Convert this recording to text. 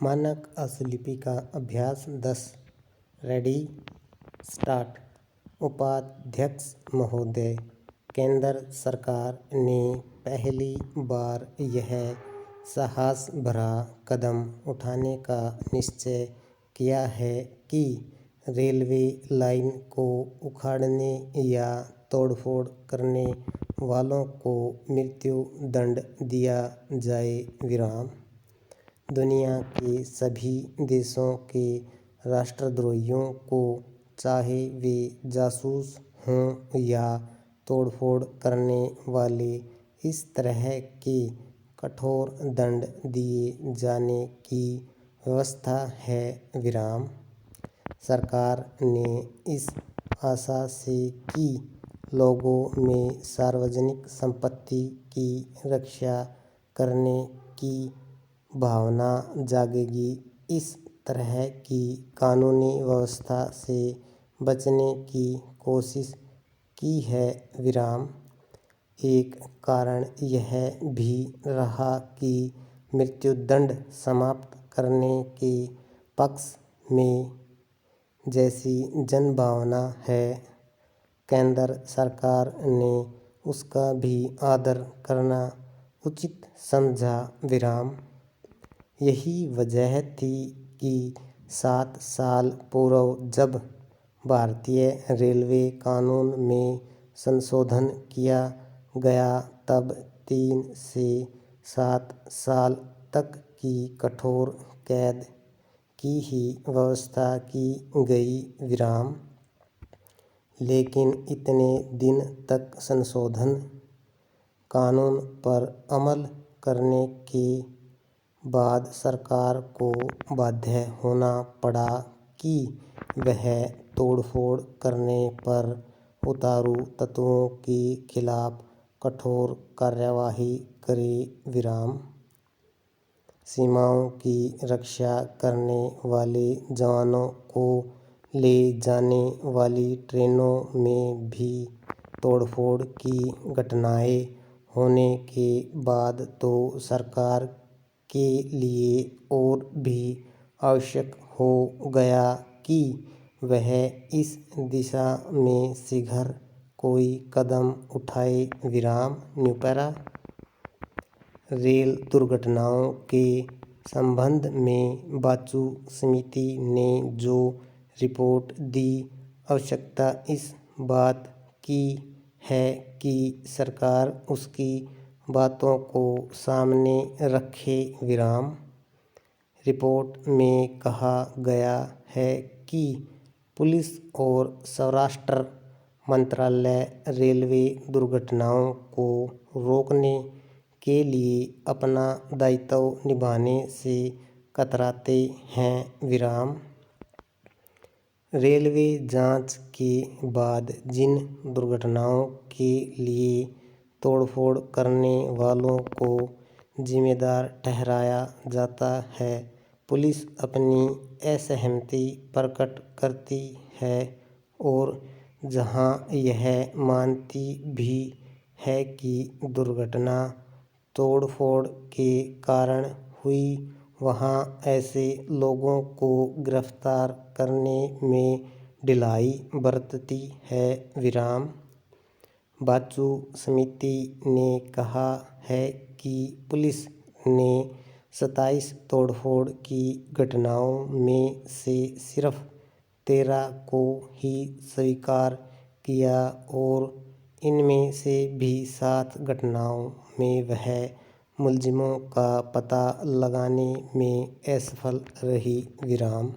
मानक असलिपि का अभ्यास 10। Ready start. उपाध्यक्ष महोदय, केंद्र सरकार ने पहली बार यह साहस भरा कदम उठाने का निश्चय किया है कि रेलवे लाइन को उखाड़ने या तोड़फोड़ करने वालों को मृत्यु दंड दिया जाए। विराम। दुनिया के सभी देशों के राष्ट्रद्रोहियों को, चाहे वे जासूस हों या तोड़फोड़ करने वाले, इस तरह के कठोर दंड दिए जाने की व्यवस्था है। विराम। सरकार ने इस आशा से कि लोगों में सार्वजनिक संपत्ति की रक्षा करने की भावना जागेगी, इस तरह की कानूनी व्यवस्था से बचने की कोशिश की है। विराम। एक कारण यह भी रहा कि मृत्युदंड समाप्त करने के पक्ष में जैसी जनभावना है, केंद्र सरकार ने उसका भी आदर करना उचित समझा। विराम। यही वजह थी कि 7 साल पूर्व जब भारतीय रेलवे कानून में संशोधन किया गया, तब 3 से 7 साल तक की कठोर कैद की ही व्यवस्था की गई। विराम। लेकिन इतने दिन तक संशोधन कानून पर अमल करने के बाद सरकार को बाध्य होना पड़ा कि वह तोड़फोड़ करने पर उतारू तत्वों के खिलाफ कठोर कार्यवाही करे। विराम। सीमाओं की रक्षा करने वाले जवानों को ले जाने वाली ट्रेनों में भी तोड़फोड़ की घटनाएं होने के बाद तो सरकार के लिए और भी आवश्यक हो गया कि वह इस दिशा में शीघ्र कोई कदम उठाए। विराम। New para. रेल दुर्घटनाओं के संबंध में बासु समिति ने जो रिपोर्ट दी, आवश्यकता इस बात की है कि सरकार उसकी बातों को सामने रखे। विराम। रिपोर्ट में कहा गया है कि पुलिस और स्वराष्ट्र मंत्रालय रेलवे दुर्घटनाओं को रोकने के लिए अपना दायित्व निभाने से कतराते हैं। विराम। रेलवे जांच के बाद जिन दुर्घटनाओं के लिए तोड़फोड़ करने वालों को जिम्मेदार ठहराया जाता है, पुलिस अपनी असहमति प्रकट करती है और जहां यह मानती भी है कि दुर्घटना तोड़फोड़ के कारण हुई, वहां ऐसे लोगों को गिरफ्तार करने में ढिलाई बरतती है। विराम। बासु समिति ने कहा है कि पुलिस ने 27 तोड़फोड़ की घटनाओं में से सिर्फ 13 को ही स्वीकार किया और इनमें से भी 7 घटनाओं में वह मुलजिमों का पता लगाने में असफल रही। विराम।